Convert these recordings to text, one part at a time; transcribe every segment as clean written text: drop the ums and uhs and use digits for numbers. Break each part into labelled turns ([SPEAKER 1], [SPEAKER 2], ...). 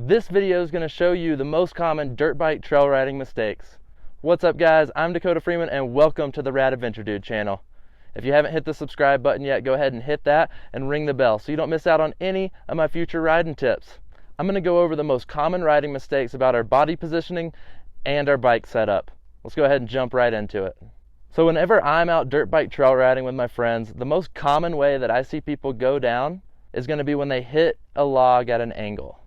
[SPEAKER 1] This video is going to show you the most common dirt bike trail riding mistakes. What's up guys, I'm Dakota Freeman and welcome to the Rad Adventure Dude channel. If you haven't hit the subscribe button yet, go ahead and hit that and ring the bell so you don't miss out on any of my future riding tips. I'm going to go over the most common riding mistakes about our body positioning and our bike setup. Let's go ahead and jump right into it. So whenever I'm out dirt bike trail riding with my friends, the most common way that I see people go down is going to be when they hit a log at an angle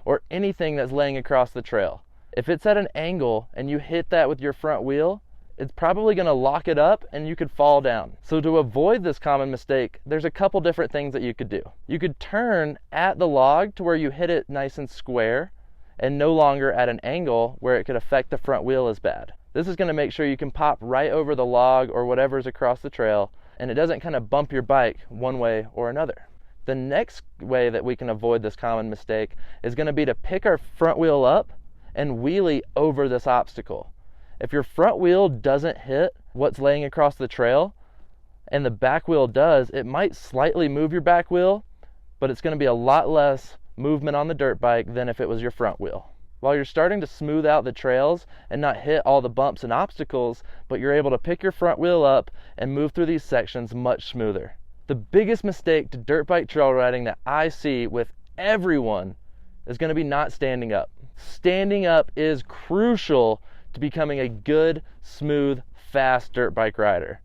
[SPEAKER 1] or anything that's laying across the trail. If it's at an angle and you hit that with your front wheel, it's probably going to lock it up and you could fall down. So to avoid this common mistake, there's a couple different things that you could do. You could turn at the log to where you hit it nice and square and no longer at an angle where it could affect the front wheel as bad. This is going to make sure you can pop right over the log or whatever's across the trail and it doesn't kind of bump your bike one way or another. The next way that we can avoid this common mistake is going to be to pick our front wheel up and wheelie over this obstacle. If your front wheel doesn't hit what's laying across the trail and the back wheel does, it might slightly move your back wheel, but it's going to be a lot less movement on the dirt bike than if it was your front wheel. While you're starting to smooth out the trails and not hit all the bumps and obstacles, but you're able to pick your front wheel up and move through these sections much smoother. The biggest mistake to dirt bike trail riding that I see with everyone is going to be not standing up. Standing up is crucial to becoming a good, smooth, fast dirt bike rider.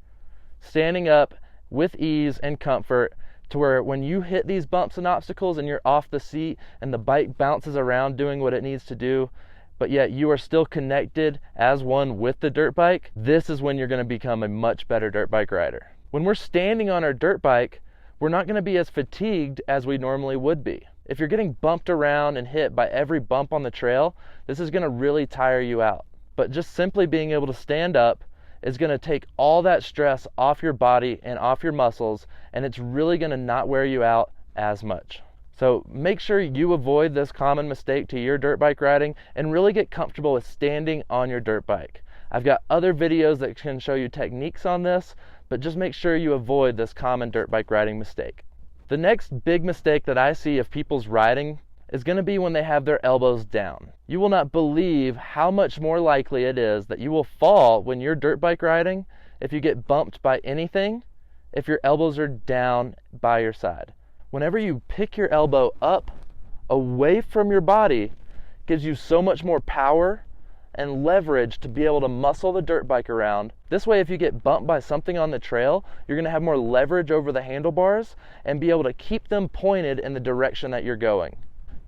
[SPEAKER 1] Standing up with ease and comfort to where when you hit these bumps and obstacles and you're off the seat and the bike bounces around doing what it needs to do, but yet you are still connected as one with the dirt bike, this is when you're going to become a much better dirt bike rider. When we're standing on our dirt bike, we're not going to be as fatigued as we normally would be. If you're getting bumped around and hit by every bump on the trail, this is going to really tire you out. But just simply being able to stand up is going to take all that stress off your body and off your muscles, and it's really going to not wear you out as much. So make sure you avoid this common mistake to your dirt bike riding and really get comfortable with standing on your dirt bike. I've got other videos that can show you techniques on this, but just make sure you avoid this common dirt bike riding mistake. The next big mistake that I see of people's riding is going to be when they have their elbows down. You will not believe how much more likely it is that you will fall when you're dirt bike riding if you get bumped by anything if your elbows are down by your side. Whenever you pick your elbow up away from your body, it gives you so much more power and leverage to be able to muscle the dirt bike around. This way, if you get bumped by something on the trail, you're going to have more leverage over the handlebars and be able to keep them pointed in the direction that you're going.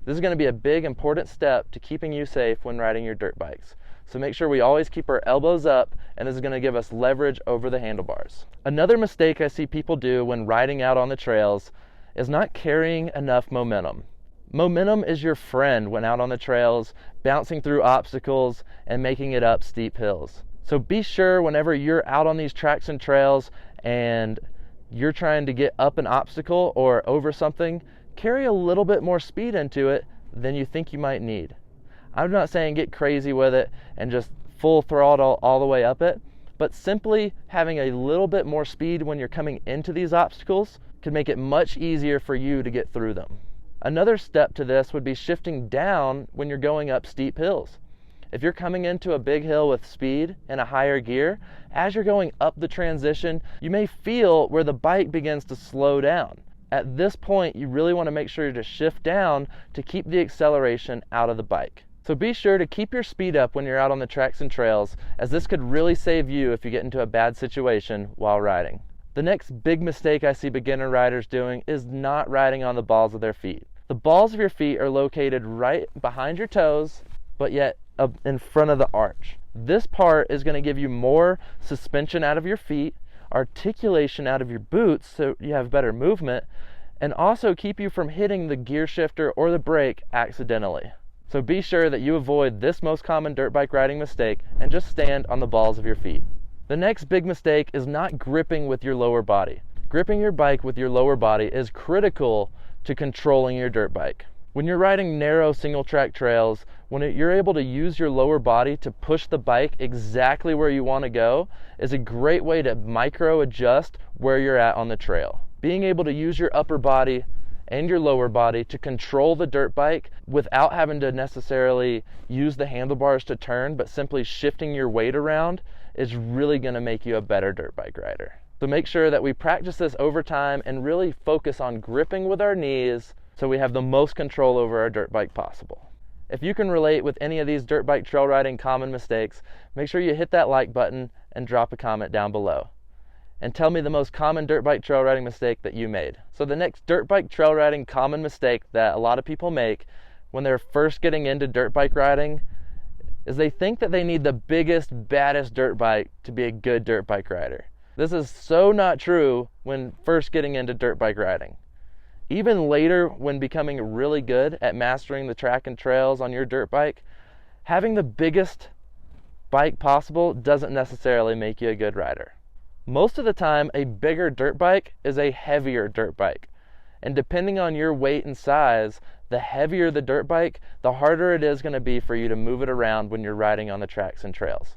[SPEAKER 1] This is going to be a big important step to keeping you safe when riding your dirt bikes. So make sure we always keep our elbows up, and this is going to give us leverage over the handlebars. Another mistake I see people do when riding out on the trails is not carrying enough momentum. Momentum is your friend when out on the trails, bouncing through obstacles and making it up steep hills. So be sure whenever you're out on these tracks and trails and you're trying to get up an obstacle or over something, carry a little bit more speed into it than you think you might need. I'm not saying get crazy with it and just full throttle all the way up it, but simply having a little bit more speed when you're coming into these obstacles can make it much easier for you to get through them. Another step to this would be shifting down when you're going up steep hills. If you're coming into a big hill with speed and a higher gear, as you're going up the transition, you may feel where the bike begins to slow down. At this point, you really want to make sure to shift down to keep the acceleration out of the bike. So be sure to keep your speed up when you're out on the tracks and trails, as this could really save you if you get into a bad situation while riding. The next big mistake I see beginner riders doing is not riding on the balls of their feet. The balls of your feet are located right behind your toes, but yet up in front of the arch. This part is going to give you more suspension out of your feet, articulation out of your boots so you have better movement, and also keep you from hitting the gear shifter or the brake accidentally. So be sure that you avoid this most common dirt bike riding mistake and just stand on the balls of your feet. The next big mistake is not gripping with your lower body. Gripping your bike with your lower body is critical to controlling your dirt bike. When you're riding narrow single track trails, you're able to use your lower body to push the bike exactly where you want to go is a great way to micro adjust where you're at on the trail. Being able to use your upper body and your lower body to control the dirt bike without having to necessarily use the handlebars to turn, but simply shifting your weight around is really going to make you a better dirt bike rider. So make sure that we practice this over time and really focus on gripping with our knees so we have the most control over our dirt bike possible. If you can relate with any of these dirt bike trail riding common mistakes, make sure you hit that like button and drop a comment down below. And tell me the most common dirt bike trail riding mistake that you made. So the next dirt bike trail riding common mistake that a lot of people make when they're first getting into dirt bike riding is they think that they need the biggest, baddest dirt bike to be a good dirt bike rider. This is so not true when first getting into dirt bike riding. Even later, when becoming really good at mastering the track and trails on your dirt bike, having the biggest bike possible doesn't necessarily make you a good rider. Most of the time, a bigger dirt bike is a heavier dirt bike. And depending on your weight and size, the heavier the dirt bike, the harder it is going to be for you to move it around when you're riding on the tracks and trails.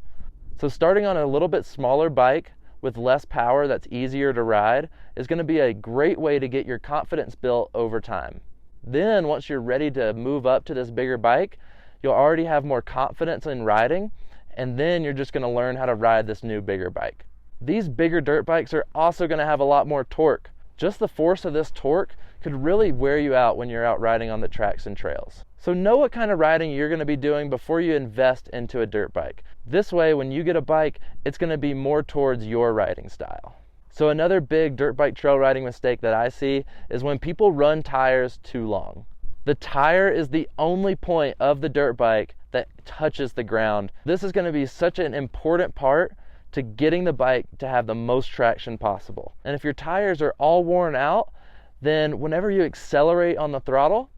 [SPEAKER 1] So starting on a little bit smaller bike with less power that's easier to ride is going to be a great way to get your confidence built over time. Then once you're ready to move up to this bigger bike, you'll already have more confidence in riding, and then you're just going to learn how to ride this new bigger bike. These bigger dirt bikes are also going to have a lot more torque. Just the force of this torque could really wear you out when you're out riding on the tracks and trails. So know what kind of riding you're going to be doing before you invest into a dirt bike. This way, when you get a bike, it's going to be more towards your riding style. So another big dirt bike trail riding mistake that I see is when people run tires too long. The tire is the only point of the dirt bike that touches the ground. This is going to be such an important part to getting the bike to have the most traction possible. And if your tires are all worn out, then whenever you accelerate on the throttle,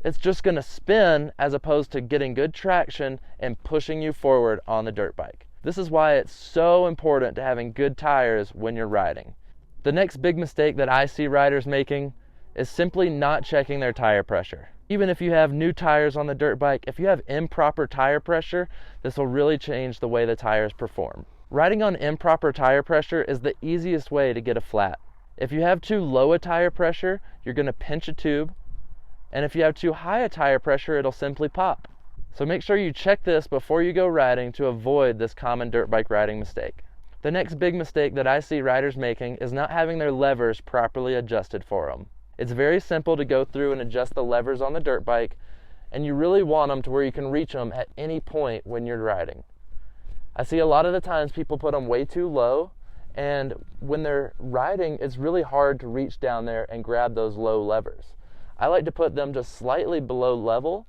[SPEAKER 1] it's just going to spin as opposed to getting good traction and pushing you forward on the dirt bike. This is why it's so important to having good tires when you're riding. The next big mistake that I see riders making is simply not checking their tire pressure. Even if you have new tires on the dirt bike, if you have improper tire pressure, this will really change the way the tires perform. Riding on improper tire pressure is the easiest way to get a flat. If you have too low a tire pressure, you're going to pinch a tube, and if you have too high a tire pressure, it'll simply pop. So make sure you check this before you go riding to avoid this common dirt bike riding mistake. The next big mistake that I see riders making is not having their levers properly adjusted for them. It's very simple to go through and adjust the levers on the dirt bike, and you really want them to where you can reach them at any point when you're riding. I see a lot of the times people put them way too low, and when they're riding, it's really hard to reach down there and grab those low levers. I like to put them just slightly below level.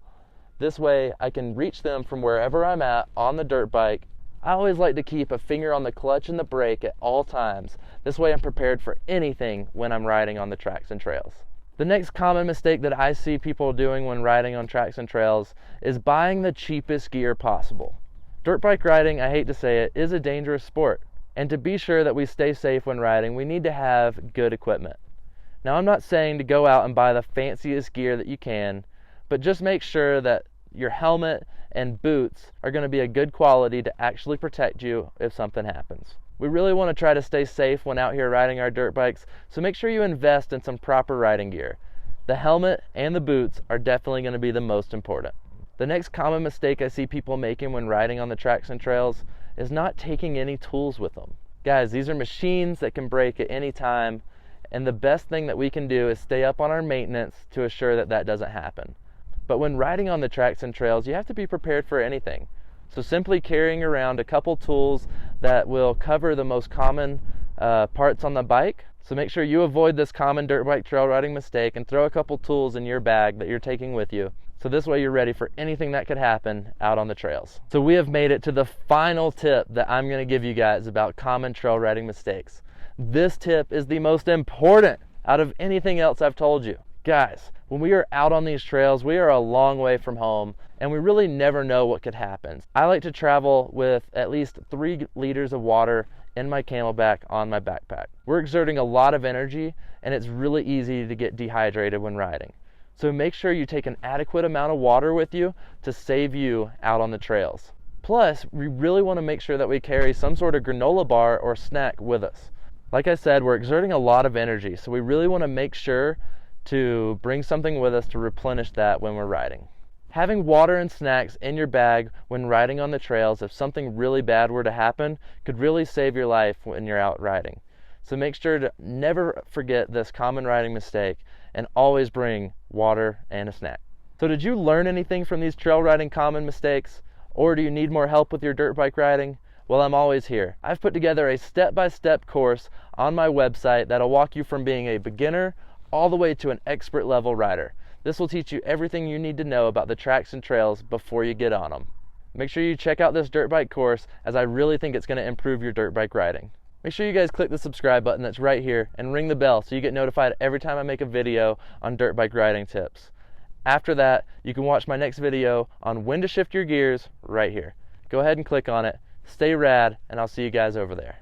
[SPEAKER 1] This way I can reach them from wherever I'm at on the dirt bike. I always like to keep a finger on the clutch and the brake at all times. This way I'm prepared for anything when I'm riding on the tracks and trails. The next common mistake that I see people doing when riding on tracks and trails is buying the cheapest gear possible. Dirt bike riding, I hate to say it, is a dangerous sport. And to be sure that we stay safe when riding, we need to have good equipment. Now, I'm not saying to go out and buy the fanciest gear that you can, but just make sure that your helmet and boots are going to be a good quality to actually protect you if something happens. We really want to try to stay safe when out here riding our dirt bikes, so make sure you invest in some proper riding gear. The helmet and the boots are definitely going to be the most important. The next common mistake I see people making when riding on the tracks and trails is not taking any tools with them. Guys, these are machines that can break at any time, and the best thing that we can do is stay up on our maintenance to assure that that doesn't happen. But when riding on the tracks and trails, you have to be prepared for anything. So simply carrying around a couple tools that will cover the most common parts on the bike. So make sure you avoid this common dirt bike trail riding mistake and throw a couple tools in your bag that you're taking with you. So this way you're ready for anything that could happen out on the trails. So we have made it to the final tip that I'm going to give you guys about common trail riding mistakes. This tip is the most important out of anything else I've told you. Guys, when we are out on these trails, we are a long way from home, and we really never know what could happen. I like to travel with at least 3 liters of water in my camelback on my backpack. We're exerting a lot of energy, and it's really easy to get dehydrated when riding. So make sure you take an adequate amount of water with you to save you out on the trails. Plus, we really want to make sure that we carry some sort of granola bar or snack with us. Like I said, we're exerting a lot of energy, so we really want to make sure to bring something with us to replenish that when we're riding. Having water and snacks in your bag when riding on the trails, if something really bad were to happen, could really save your life when you're out riding. So make sure to never forget this common riding mistake and always bring water and a snack. So did you learn anything from these trail riding common mistakes? Or do you need more help with your dirt bike riding? Well, I'm always here. I've put together a step-by-step course on my website that'll walk you from being a beginner all the way to an expert level rider. This will teach you everything you need to know about the tracks and trails before you get on them. Make sure you check out this dirt bike course, as I really think it's going to improve your dirt bike riding. Make sure you guys click the subscribe button that's right here and ring the bell so you get notified every time I make a video on dirt bike riding tips. After that, you can watch my next video on when to shift your gears right here. Go ahead and click on it. Stay rad, and I'll see you guys over there.